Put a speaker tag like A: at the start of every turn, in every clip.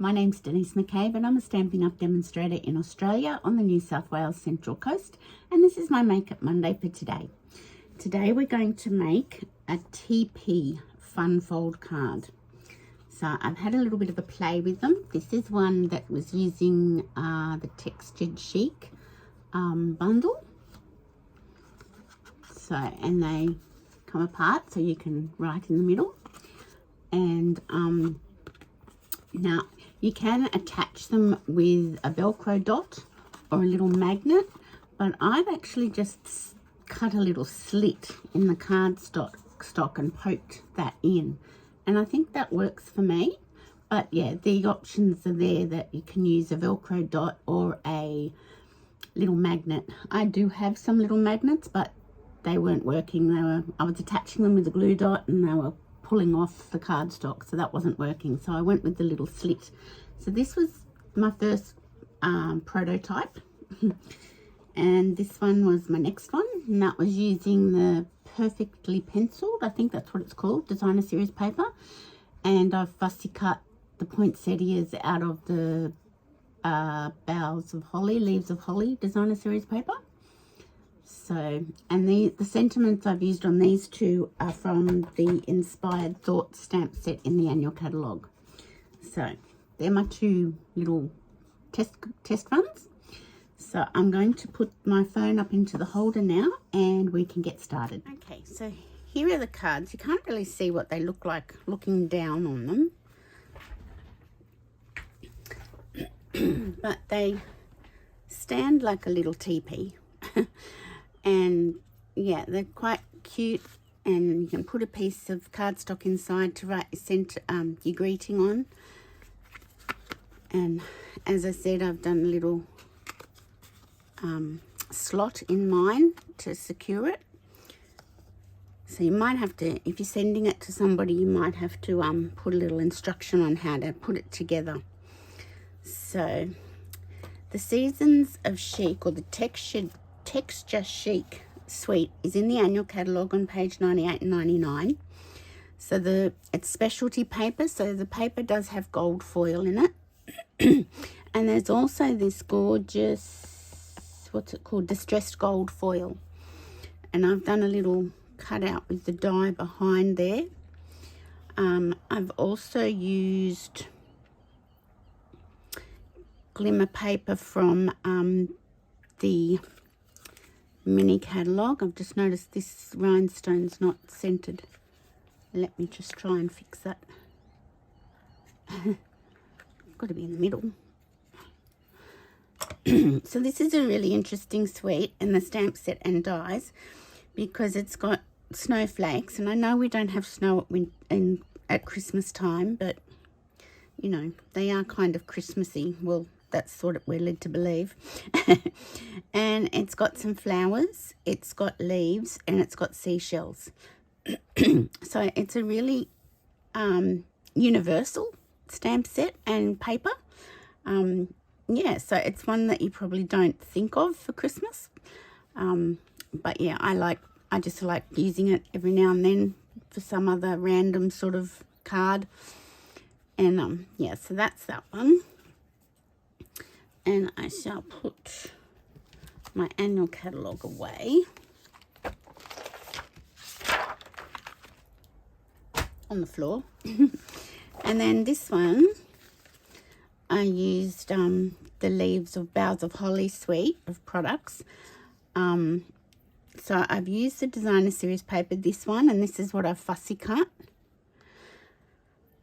A: My name's Denise McCabe and I'm a Stampin' Up! Demonstrator in Australia on the New South Wales Central Coast, and this is my Make-Up Monday for today. Today we're going to make a TP fun fold card. So I've had a little bit of a play with them. This is one that was using the textured Chic bundle. So, and they come apart so you can write in the middle. And now you can attach them with a Velcro dot or a little magnet, but I've actually just cut a little slit in the cardstock and poked that in, and I think that works for me. But yeah, the options are there that you can use a Velcro dot or a little magnet. I do have some little magnets, but they weren't working. I was attaching them with a glue dot and they were pulling off the cardstock, so that wasn't working, so I went with the little slit. So this was my first prototype and this one was my next one, and that was using the perfectly penciled, I think that's what it's called, designer series paper, and I've fussy cut the poinsettias out of the Boughs of Holly, leaves of holly designer series paper. So, and the sentiments I've used on these two are from the Inspired Thoughts stamp set in the annual catalogue. So they're my two little test runs. So I'm going to put my phone up into the holder now and we can get started. Okay, so here are the cards. You can't really see what they look like looking down on them. But they stand like a little teepee. And yeah, they're quite cute, and you can put a piece of cardstock inside to write your greeting on. And as I said, I've done a little slot in mine to secure it. So you might have to, if you're sending it to somebody, you might have to put a little instruction on how to put it together. So the Seasons of Chic, or the Texture Chic suite, is in the annual catalogue on page 98 and 99. So it's specialty paper, so the paper does have gold foil in it. And there's also this gorgeous, what's it called, distressed gold foil. And I've done a little cutout with the die behind there. I've also used glimmer paper from the mini catalogue. I've just noticed this rhinestone's not centered. Let me just try and fix that. Got to be in the middle. So this is a really interesting suite in the stamp set and dies, because it's got snowflakes, and I know we don't have snow at Christmas time, but you know, they are kind of Christmassy. Well, that's what we're led to believe. And it's got some flowers, it's got leaves, and it's got seashells. So it's a really universal stamp set and paper. Yeah, so it's one that you probably don't think of for Christmas. But yeah, I just like using it every now and then for some other random sort of card. And yeah, so that's that one. And I shall put my annual catalogue away on the floor. And then this one, I used the Leaves of Boughs of Holly suite of products. So I've used the designer series paper, this one, and this is what I've fussy cut.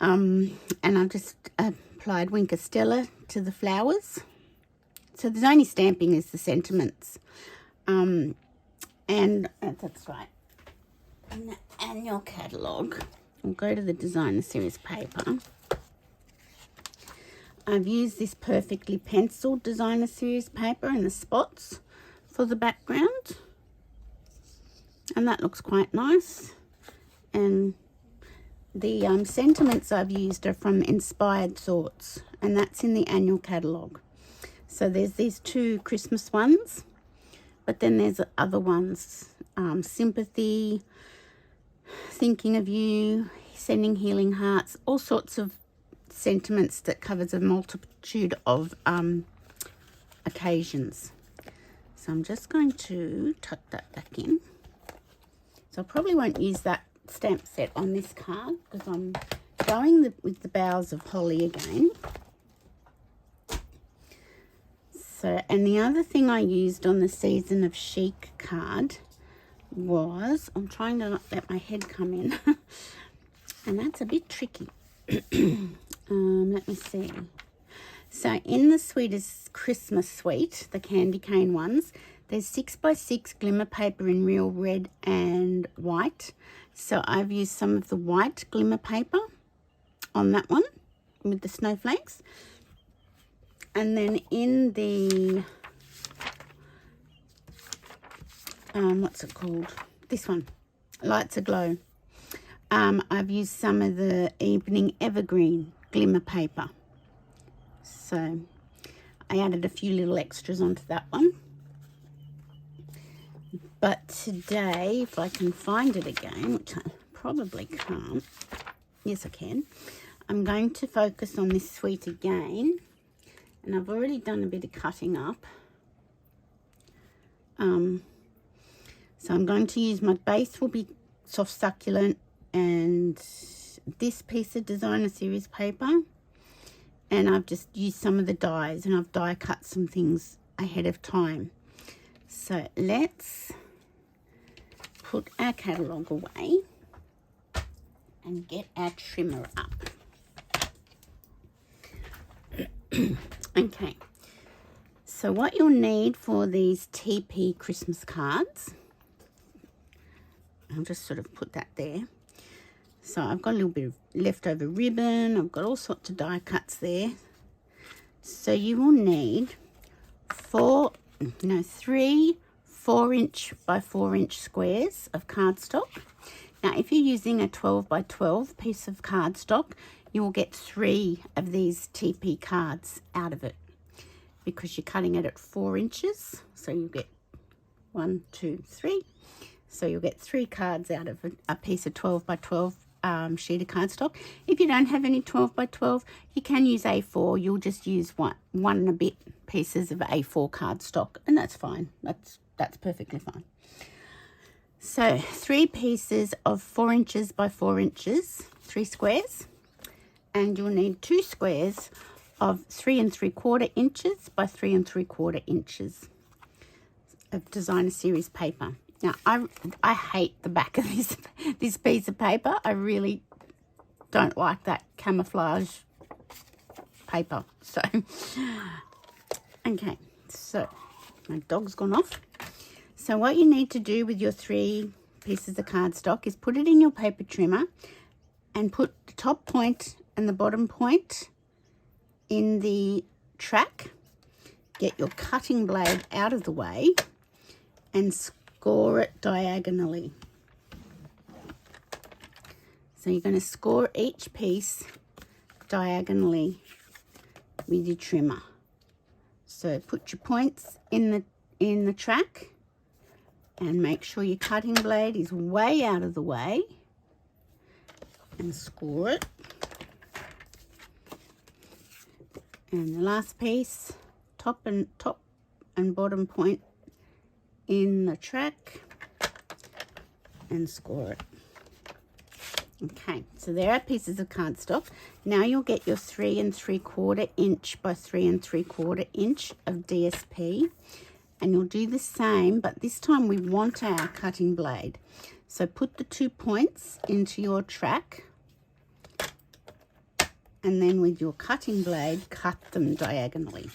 A: And I've just applied Winker Stella to the flowers. So there's only stamping is the sentiments. And that's right. In the annual catalogue, we'll go to the designer series paper. I've used this perfectly penciled designer series paper and the spots for the background. And that looks quite nice. And the sentiments I've used are from Inspired Thoughts, and that's in the annual catalogue. So there's these two Christmas ones, but then there's other ones, sympathy, thinking of you, sending healing hearts, all sorts of sentiments that covers a multitude of occasions. So I'm just going to tuck that back in. So I probably won't use that stamp set on this card because I'm going with the Boughs of Holly again. So, and the other thing I used on the Season of Chic card was, I'm trying to not let my head come in, and that's a bit tricky. Let me see. So in the Sweetest Christmas Suite, the candy cane ones, there's 6x6 glimmer paper in real red and white. So I've used some of the white glimmer paper on that one with the snowflakes. And then in the, what's it called? This one, Lights Aglow. I've used some of the Evening Evergreen glimmer paper. So I added a few little extras onto that one. But today, if I can find it again, which I probably can't, yes I can, I'm going to focus on this suite again. And I've already done a bit of cutting up. So I'm going to use, my base will be soft succulent and this piece of designer series paper. And I've just used some of the dies and I've die cut some things ahead of time. So let's put our catalogue away and get our trimmer up. Okay, so what you'll need for these TP Christmas cards, I'll just sort of put that there. So I've got a little bit of leftover ribbon, I've got all sorts of die cuts there. So you will need 3 4-inch by 4-inch squares of cardstock. Now if you're using a 12 by 12 piece of cardstock, you will get 3 of these TP cards out of it because you're cutting it at 4 inches. So you get 1, 2, 3. So you'll get 3 cards out of a piece of 12 by 12 sheet of cardstock. If you don't have any 12 by 12, you can use A4. You'll just use one and a bit pieces of A4 cardstock, and that's fine. That's perfectly fine. So 3 pieces of 4 inches by 4 inches, 3 squares. And you'll need 2 squares of 3 3/4 inches by 3 3/4 inches of designer series paper. Now I hate the back of this piece of paper. I really don't like that camouflage paper. So okay, so my dog's gone off. So what you need to do with your 3 pieces of cardstock is put it in your paper trimmer and put the top point and the bottom point in the track. Get your cutting blade out of the way and score it diagonally. So you're going to score each piece diagonally with your trimmer. So put your points in the track and make sure your cutting blade is way out of the way and score it. And the last piece, top and bottom point in the track and score it. Okay, so there are pieces of cardstock. Now you'll get your 3 3/4 inch by 3 3/4 inch of DSP, and you'll do the same, but this time we want our cutting blade. So put the 2 points into your track, and then with your cutting blade, cut them diagonally.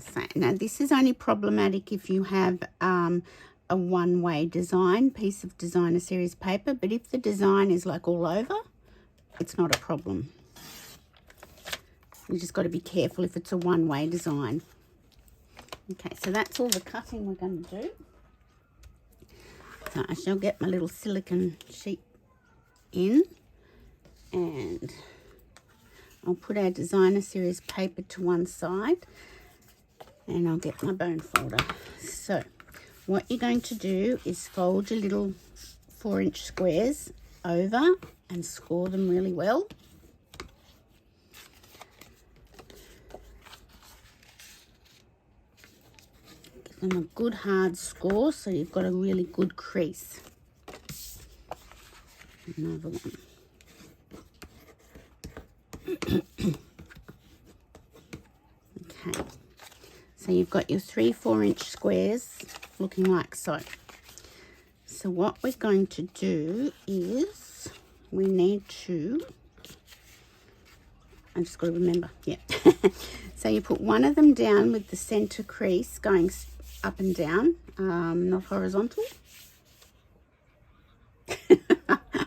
A: So, now this is only problematic if you have a one-way design piece of designer series paper, but if the design is like all over, it's not a problem. You just got to be careful if it's a one-way design. Okay, so that's all the cutting we're going to do. So I shall get my little silicone sheet in, and I'll put our designer series paper to one side, and I'll get my bone folder. So what you're going to do is fold your little 4-inch squares over and score them really well. Give them a good hard score so you've got a really good crease. Another one. Okay, so you've got your 3 4-inch squares looking like so. So what we're going to do is we need to, I just got to remember, yeah. So you put one of them down with the center crease going up and down, not horizontal.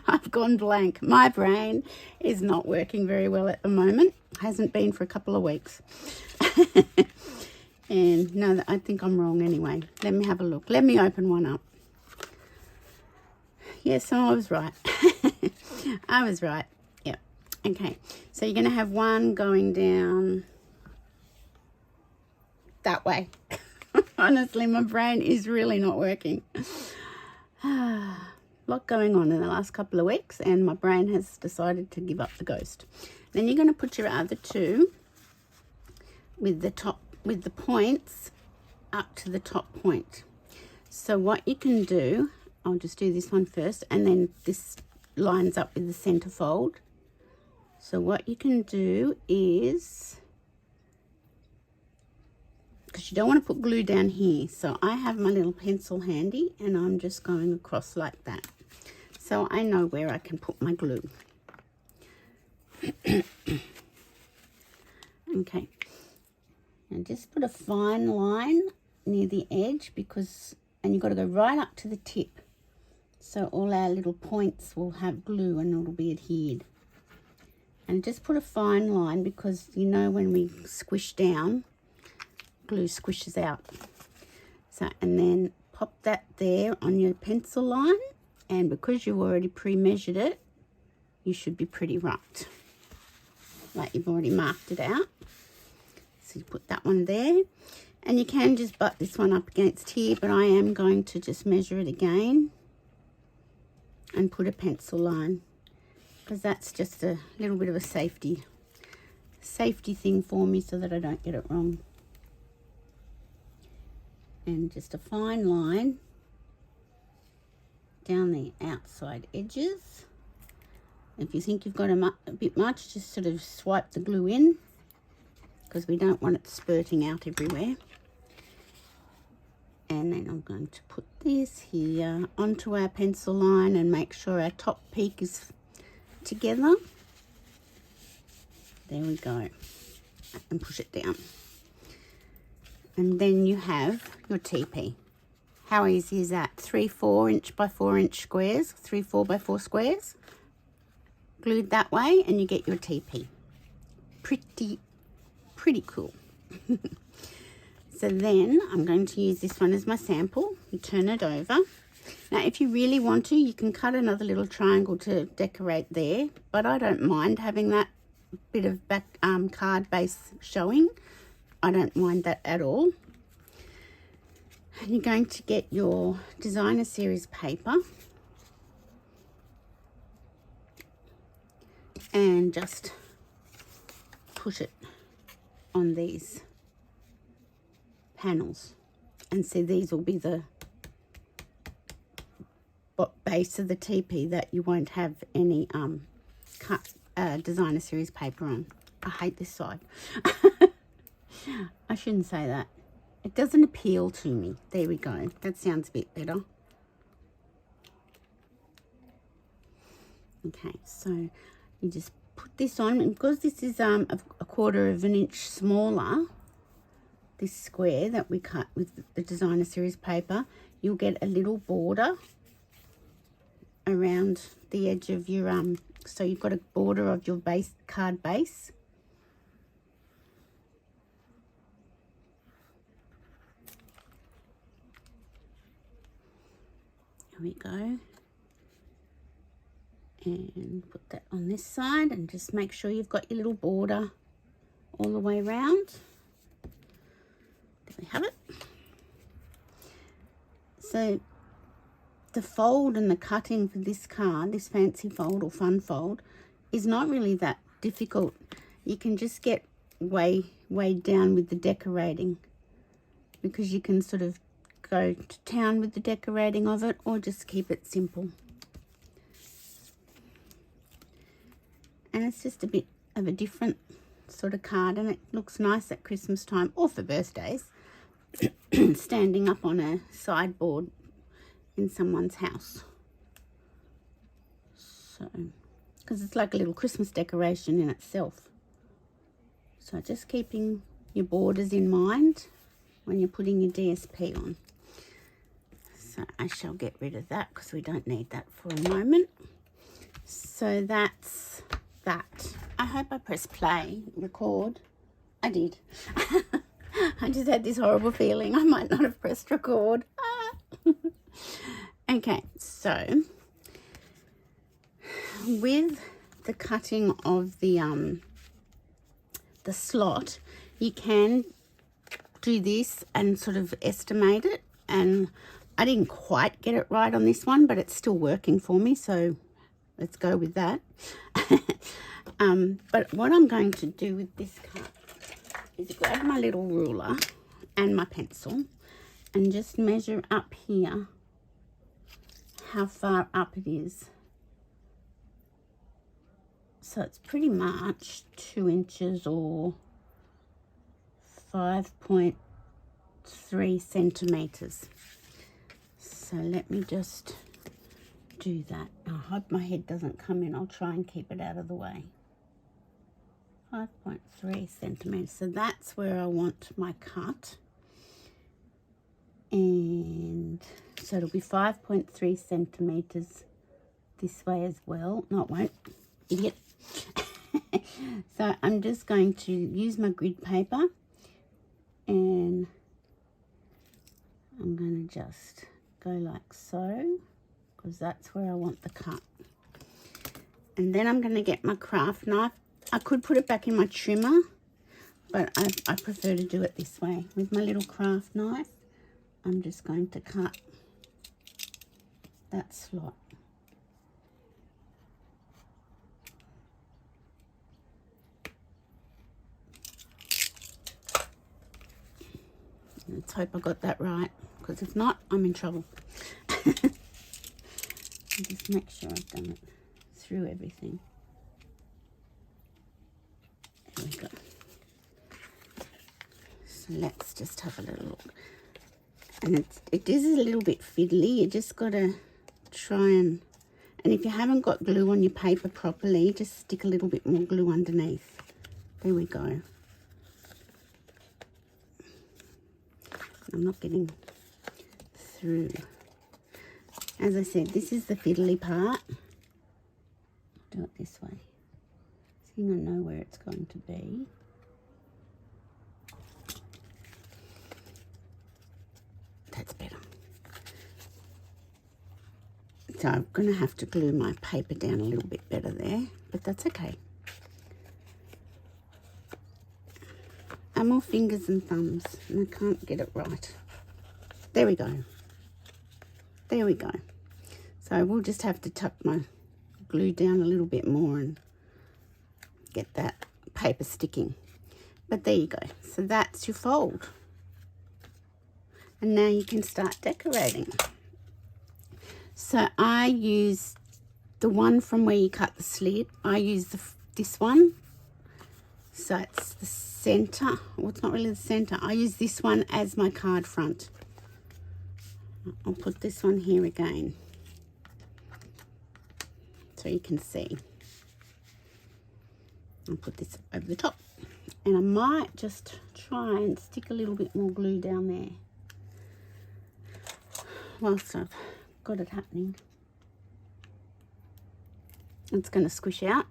A: I've gone blank. My brain is not working very well at the moment. Hasn't been for a couple of weeks. And no, I think I'm wrong anyway. Let me have a look. Let me open one up. Yes, so I was right. I was right. Yep. Okay. So you're going to have one going down that way. Honestly, my brain is really not working. A lot going on in the last couple of weeks, and my brain has decided to give up the ghost. Then you're going to put your other two with the points up to the top point. So what you can do, I'll just do this one first, and then this lines up with the center fold. So what you can do is, because you don't want to put glue down here, so I have my little pencil handy and I'm just going across like that, so I know where I can put my glue. Okay, and just put a fine line near the edge, because, and you've got to go right up to the tip, so all our little points will have glue and it'll be adhered. And just put a fine line, because you know when we squish down, glue squishes out. So, and then pop that there on your pencil line, and because you've already pre-measured it, you should be pretty right, like you've already marked it out. So you put that one there, and you can just butt this one up against here, but I am going to just measure it again and put a pencil line, because that's just a little bit of a safety thing for me, so that I don't get it wrong. And just a fine line down the outside edges. If you think you've got a bit much, just sort of swipe the glue in, because we don't want it spurting out everywhere. And then I'm going to put this here onto our pencil line and make sure our top peak is together. There we go. And push it down. And then you have your TP. How easy is that? 3 4-inch by 4-inch squares, 3 4 by 4 squares, glued that way, and you get your TP. Pretty cool. So then I'm going to use this one as my sample and turn it over. Now, if you really want to, you can cut another little triangle to decorate there, but I don't mind having that bit of back card base showing. I don't mind that at all. And you're going to get your designer series paper and just push it on these panels, and see, these will be the base of the TP that you won't have any designer series paper on. I hate this side. I shouldn't say that. It doesn't appeal to me. There we go. That sounds a bit better. Okay, so you just put this on, and because this is a 1/4 of an inch smaller, this square that we cut with the designer series paper, you'll get a little border around the edge of your so you've got a border of your base card base. There we go. And put that on this side, and just make sure you've got your little border all the way around. There we have it. So the fold and the cutting for this card, this fancy fold or fun fold, is not really that difficult. You can just get weighed down with the decorating, because you can sort of go to town with the decorating of it, or just keep it simple. And it's just a bit of a different sort of card, and it looks nice at Christmas time or for birthdays, standing up on a sideboard in someone's house. So, because it's like a little Christmas decoration in itself. So just keeping your borders in mind when you're putting your DSP on. So I shall get rid of that because we don't need that for a moment. So that's that. I hope I pressed play, record. I did. I just had this horrible feeling I might not have pressed record. Okay, so with the cutting of the slot, you can do this and sort of estimate it, and I didn't quite get it right on this one, but it's still working for me, so let's go with that. But what I'm going to do with this cut is grab my little ruler and my pencil and just measure up here how far up it is. So it's pretty much 2 inches or 5.3 centimeters. So let me just do that. I hope my head doesn't come in. I'll try and keep it out of the way. 5.3 centimeters. So that's where I want my cut. And so it'll be 5.3 centimeters this way as well. No, it won't. Idiot. So I'm just going to use my grid paper, and I'm going to just go like so, because that's where I want the cut. And then I'm going to get my craft knife. I could put it back in my trimmer, but I prefer to do it this way. With my little craft knife, I'm just going to cut that slot. Let's hope I got that right, because if not, I'm in trouble. Just make sure I've done it through everything. There we go. So let's just have a little look. And it is a little bit fiddly. You just got to try and if you haven't got glue on your paper properly, just stick a little bit more glue underneath. There we go. I'm not getting through. As I said, this is the fiddly part. Do it this way. Seeing I know where it's going to be. That's better. So I'm going to have to glue my paper down a little bit better there, but that's okay. I'm more fingers and thumbs, and I can't get it right. There we go. There we go. So we'll just have to tuck my glue down a little bit more and get that paper sticking. But there you go. So that's your fold. And now you can start decorating. So I use the one from where you cut the slit. I use this one. So it's the center. Well, it's not really the center. I use this one as my card front. I'll put this one here again, so you can see. I'll put this over the top, and I might just try and stick a little bit more glue down there whilst I've got it happening. It's going to squish out,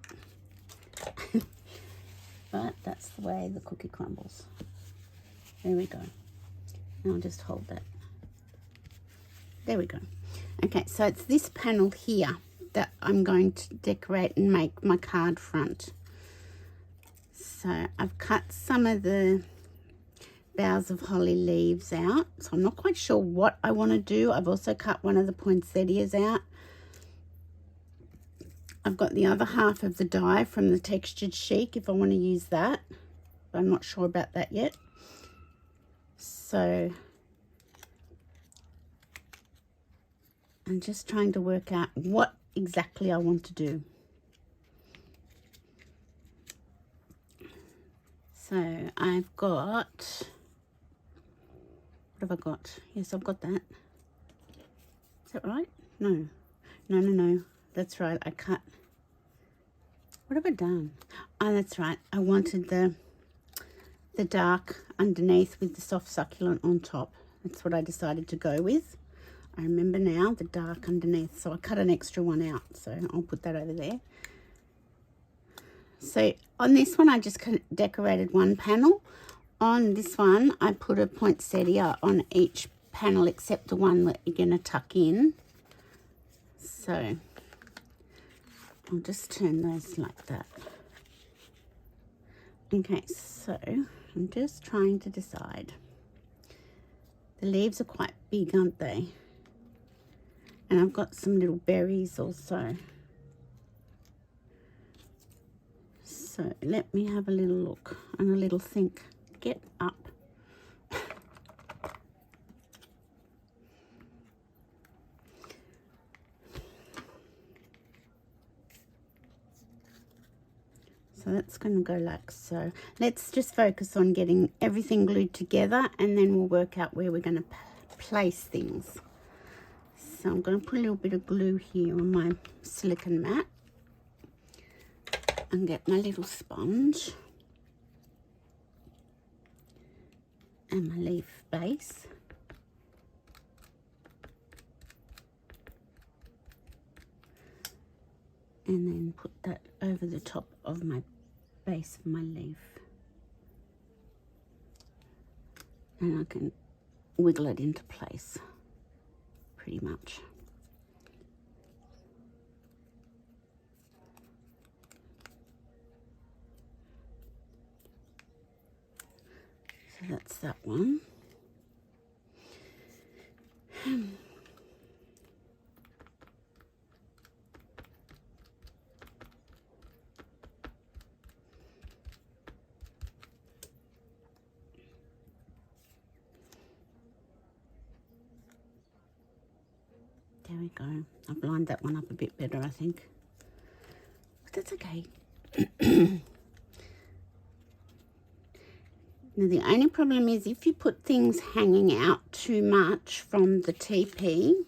A: but that's the way the cookie crumbles. There we go. Now I'll just hold that. There we go. Okay, so it's this panel here that I'm going to decorate and make my card front. So I've cut some of the Boughs of Holly leaves out. So I'm not quite sure what I want to do. I've also cut one of the poinsettias out. I've got the other half of the die from the textured Chic if I want to use that. But I'm not sure about that yet. So I'm just trying to work out what exactly I want to do. So I've got, what have I got? Yes, I've got that. Is that right? No. No. That's right. I cut. What have I done? Oh, that's right. I wanted the dark underneath with the soft succulent on top. That's what I decided to go with. I remember now, the dark underneath. So I cut an extra one out. So I'll put that over there. So on this one, I just decorated one panel. On this one, I put a poinsettia on each panel except the one that you're going to tuck in. So I'll just turn those like that. Okay, so I'm just trying to decide. The leaves are quite big, aren't they? And I've got some little berries also. So let me have a little look and a little think. Get up. So that's going to go like so. Let's just focus on getting everything glued together, and then we'll work out where we're going to place things. So I'm going to put a little bit of glue here on my silicone mat and get my little sponge and my leaf base. And then put that over the top of my base of my leaf. And I can wiggle it into place pretty much. So that's that one. There we go. I've lined that one up a bit better, I think. But that's okay. Now, the only problem is if you put things hanging out too much from the TP,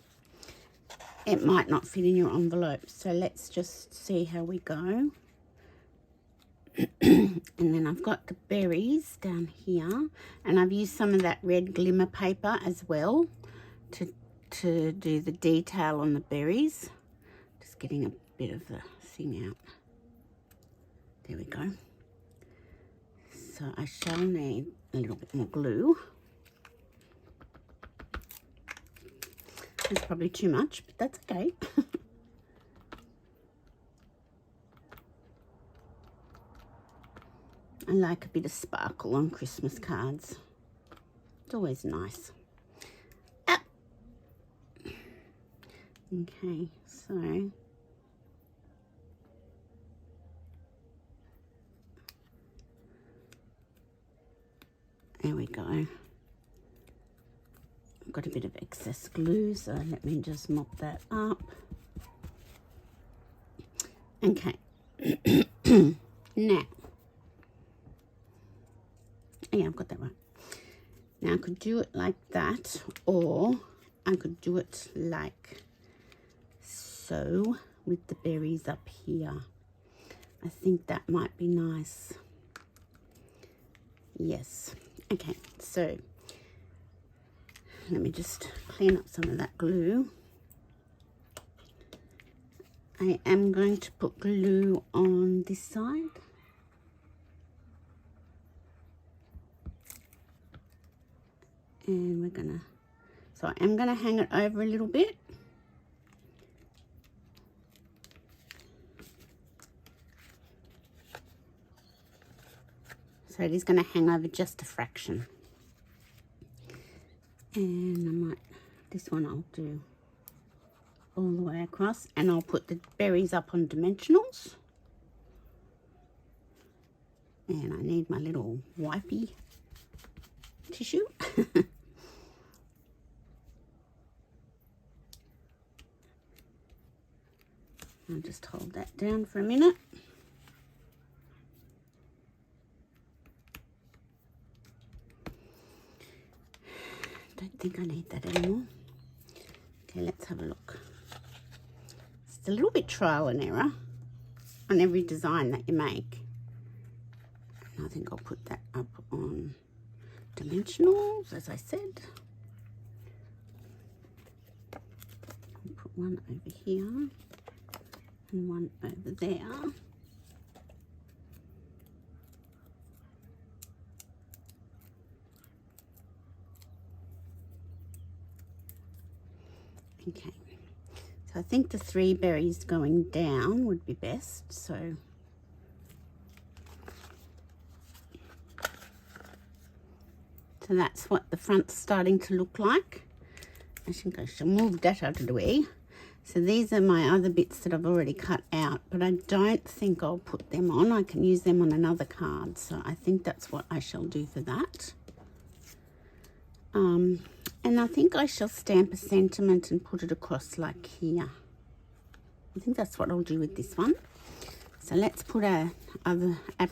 A: it might not fit in your envelope. So let's just see how we go. And then I've got the berries down here, and I've used some of that red glimmer paper as well to do the detail on the berries. Just getting a bit of the thing out. There we go. So I shall need a little bit more glue. That's probably too much, but that's okay. I like a bit of sparkle on Christmas cards. It's always nice. Ah. Okay, so there we go. I've got a bit of excess glue, so let me just mop that up. Okay. Now, yeah, I've got that right. Now I could do it like that, or I could do it like so with the berries up here. I think that might be nice. Yes. Okay, so let me just clean up some of that glue. I am going to put glue on this side. And we're gonna, so I am gonna hang it over a little bit. So it is gonna hang over just a fraction. And I might, this one I'll do all the way across, and I'll put the berries up on dimensionals. And I need my little wipey tissue. I'll just hold that down for a minute. Don't think I need that anymore. Okay, let's have a look. It's a little bit trial and error on every design that you make. And I think I'll put that up on dimensionals, as I said. I'll put one over here and one over there. Okay, so I think the 3 berries going down would be best, so that's what the front's starting to look like. I think I shall move that out of the way. So these are my other bits that I've already cut out, but I don't think I'll put them on. I can use them on another card, so I think that's what I shall do for that. And I think I shall stamp a sentiment and put it across like here. I think that's what I'll do with this one. So let's put our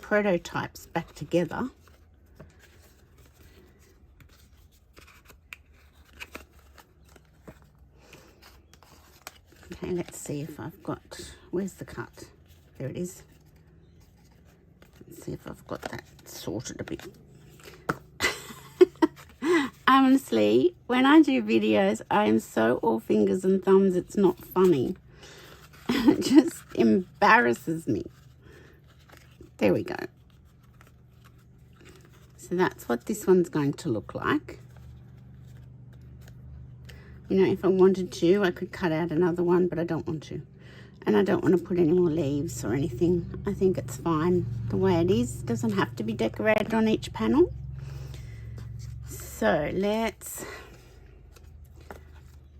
A: prototypes back together. Okay, let's see if I've got, where's the cut? There it is. Let's see if I've got that sorted a bit. Honestly, when I do videos, I am so all fingers and thumbs, it's not funny. It just embarrasses me. There we go. So that's what this one's going to look like. You know, if I wanted to, I could cut out another one, but I don't want to. And I don't want to put any more leaves or anything. I think it's fine the way it is. It doesn't have to be decorated on each panel. So let's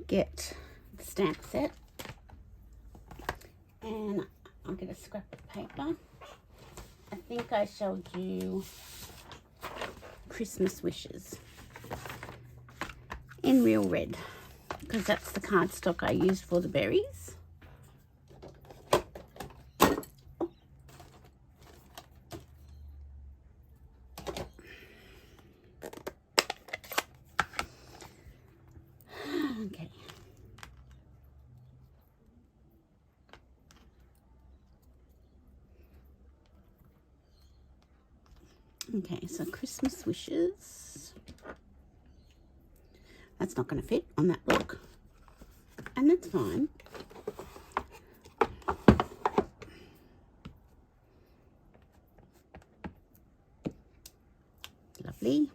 A: get the stamp set. And I'll get a scrap of paper. I think I shall do Christmas wishes in real red, because that's the cardstock I used for the berries. Okay. Okay, so Christmas wishes. That's not going to fit on that block, and that's fine. Lovely.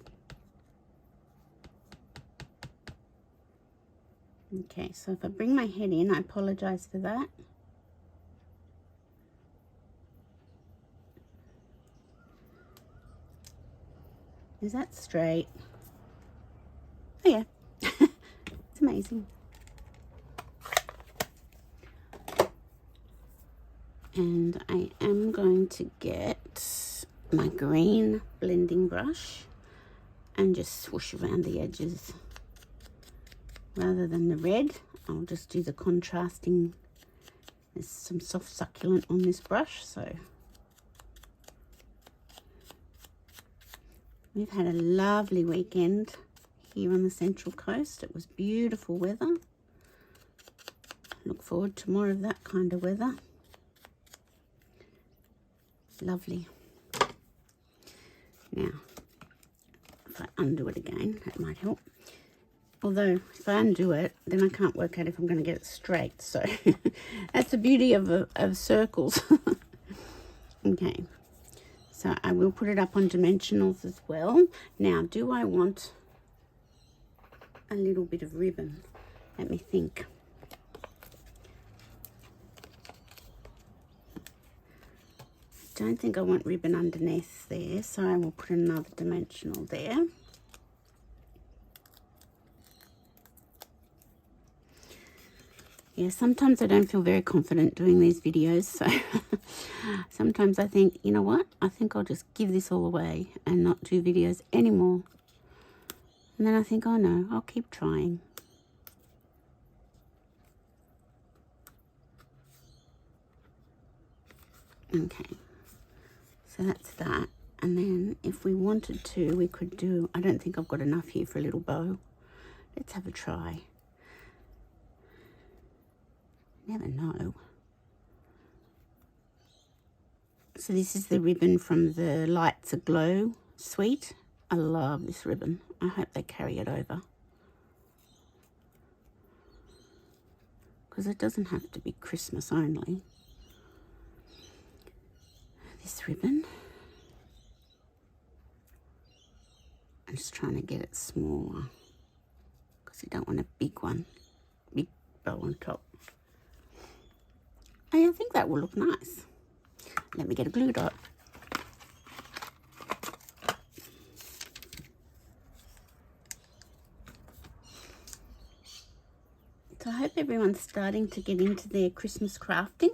A: Okay, so if I bring my head in, I apologize for that. Is that straight? Oh yeah, it's amazing. And I am going to get my green blending brush and just swoosh around the edges. Rather than the red, I'll just do the contrasting. There's some soft succulent on this brush, so we've had a lovely weekend here on the Central Coast. It was beautiful weather. Look forward to more of that kind of weather. Lovely. Now, if I undo it again, that might help. Although, if I undo it, then I can't work out if I'm going to get it straight. So, that's the beauty of circles. Okay. So, I will put it up on dimensionals as well. Now, do I want a little bit of ribbon? Let me think. I don't think I want ribbon underneath there, so I will put another dimensional there. Yeah, sometimes I don't feel very confident doing these videos, so sometimes I think, you know what, I think I'll just give this all away and not do videos anymore. And then I think, oh no, I'll keep trying. Okay, so that's that. And then if we wanted to, we could do, I don't think I've got enough here for a little bow. Let's have a try. Never know. So this is the ribbon from the Lights Aglow suite. I love this ribbon. I hope they carry it over, because it doesn't have to be Christmas only. This ribbon, I'm just trying to get it smaller because you don't want a big one, big bow on top. I think that will look nice. Let me get a glue dot. So I hope everyone's starting to get into their Christmas crafting.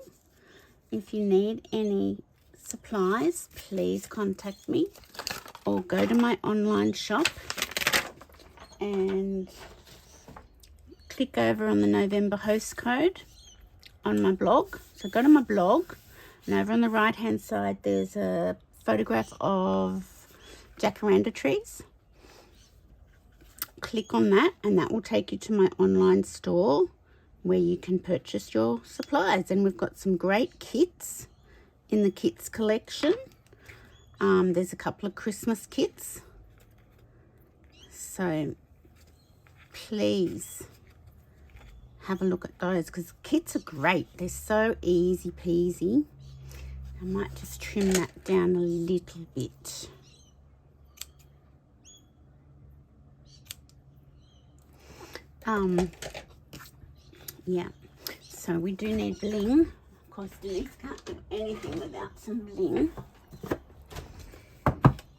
A: If you need any supplies, please contact me or go to my online shop and click over on the November host code on my blog. So go to my blog, and over on the right hand side there's a photograph of jacaranda trees. Click on that and that will take you to my online store where you can purchase your supplies. And we've got some great kits in the kits collection. There's a couple of Christmas kits, so please have a look at those, because kits are great. They're so easy peasy. I might just trim that down a little bit. Yeah, so we do need bling. Of course, Denise can't do anything without some bling.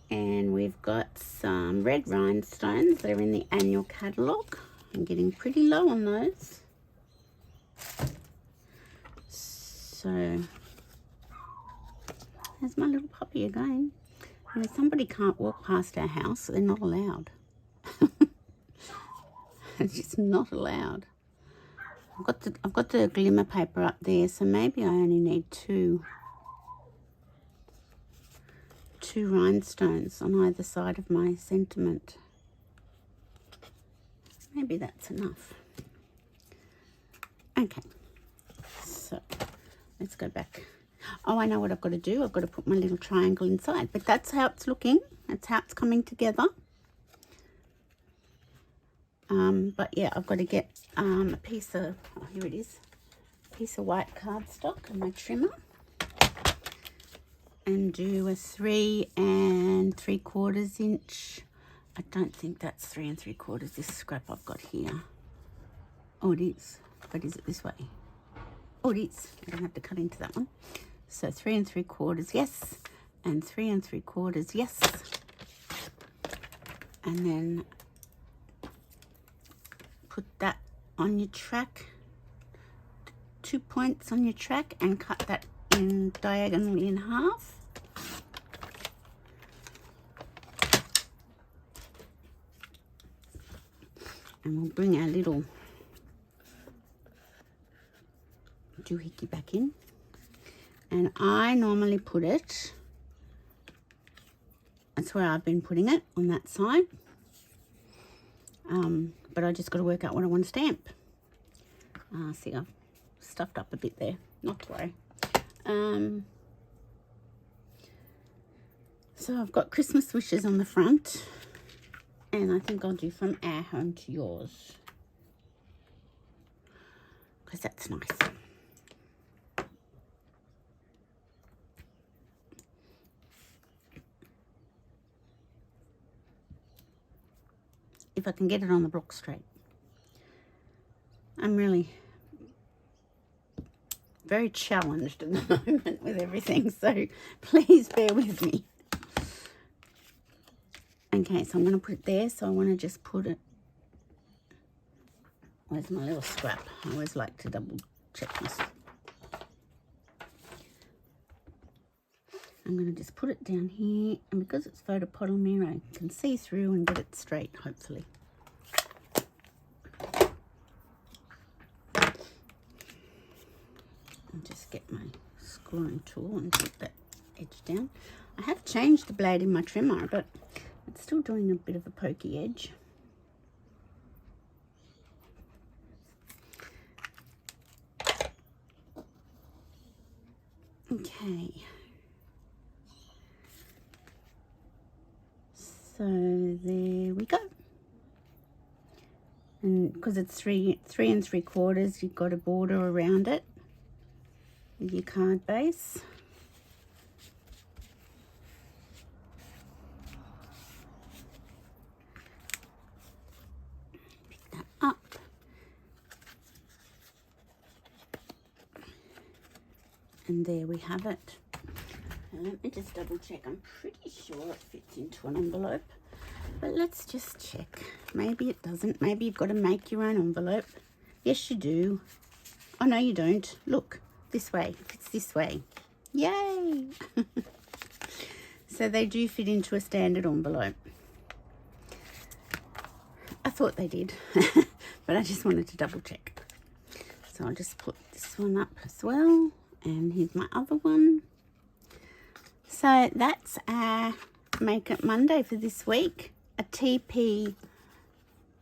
A: And we've got some red rhinestones that are in the annual catalogue. I'm getting pretty low on those. So there's my little puppy again. And if somebody can't walk past our house, they're not allowed. It's just not allowed. I've got the glimmer paper up there, so maybe I only need two rhinestones on either side of my sentiment. Maybe that's enough. Okay, so let's go back. Oh, I know what I've got to do. I've got to put my little triangle inside, but that's how it's looking. That's how it's coming together. But yeah, I've got to get a piece of, oh, here it is, a piece of white cardstock and my trimmer, and do a 3 3/4 inch. I don't think that's 3 3/4, this scrap I've got here. Oh, it is, but is it this way? Oh, it is. I don't have to cut into that one. So 3 3/4, yes, and 3 3/4, yes, and then put that on your track, 2 points on your track, and cut that in diagonally in half. And we'll bring our little doohickey back in. And I normally put it, that's where I've been putting it, on that side. But I just got to work out what I want to stamp. See, I've stuffed up a bit there, not to worry. So I've got Christmas wishes on the front, and I think I'll do from our home to yours, because that's nice. If I can get it on the block straight. I'm really very challenged at the moment with everything, so please bear with me. Okay, so I'm going to put it there, so I want to just put it Where's my little scrap? I always like to double check this. I'm going to just put it down here, and because it's photopolymer, I can see through and get it straight, hopefully. I'll just get my scoring tool and put that edge down. I have changed the blade in my trimmer, but it's still doing a bit of a pokey edge. Okay. So there we go. And because it's 3 3/3, you've got a border around it with your card base. Pick that up. And there we have it. And let me just double check. I'm pretty sure it fits into an envelope, but let's just check. Maybe it doesn't. Maybe you've got to make your own envelope. Yes, you do. Oh, no, you don't. Look, this way. It fits this way. Yay! So they do fit into a standard envelope. I thought they did, but I just wanted to double check. So I'll just put this one up as well. And here's my other one. So that's our Make It Monday for this week. A TP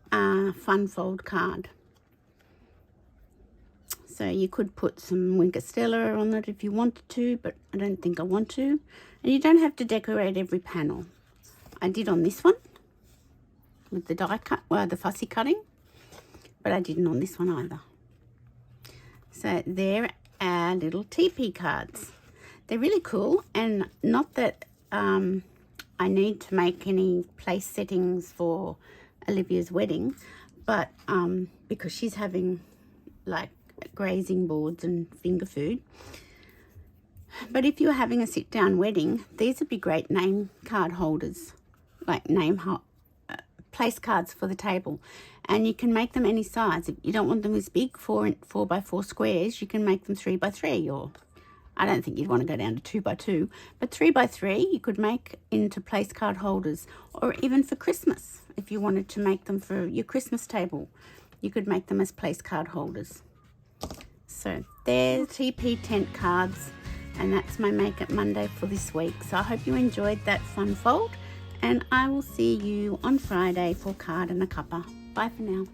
A: fun fold card. So you could put some Winkostella on it if you wanted to, but I don't think I want to. And you don't have to decorate every panel. I did on this one with the die cut, well, the fussy cutting, but I didn't on this one either. So there are little TP cards. They're really cool, and not that I need to make any place settings for Olivia's wedding, but because she's having like grazing boards and finger food. But if you're having a sit-down wedding, these would be great name card holders, like place cards for the table. And you can make them any size. If you don't want them as big, 4x4 squares, you can make them 3x3, or I don't think you'd want to go down to 2x2, but 3x3 you could make into place card holders, or even for Christmas. If you wanted to make them for your Christmas table, you could make them as place card holders. So there's TP tent cards, and that's my Make It Monday for this week. So I hope you enjoyed that fun fold, and I will see you on Friday for Card and a Cuppa. Bye for now.